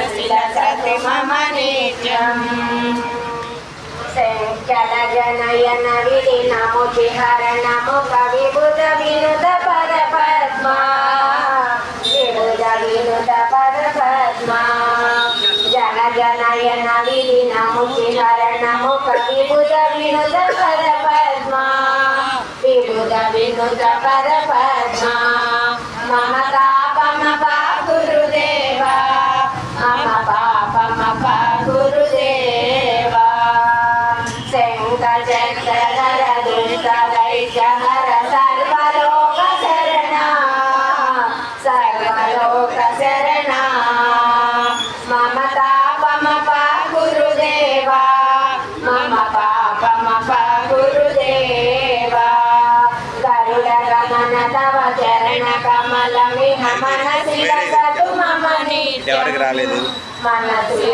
मनसि लसतु मम नित्यम् शङ्कर जनयन विलीनमुचिहर नमो कविबुध विनुत परपद्मा विबुध विनुत परपद्मा जन जनयन विलीनमुचिहर नमो कविबुध विनुत परपद्मा विबुध विनुत परपद्मा मम पापम गुरुदेवा मम पापम गुरुदेवा शङ्कर दुष्ट दैत्यहर सर्वलोक शरणा सर्वलोक शरणा मम तापम गुरुदेवा मम पापम गुरुदेवा गरुड गमन तव चरण कमलमिह मनसि लसतु मम नित्यम् मनसि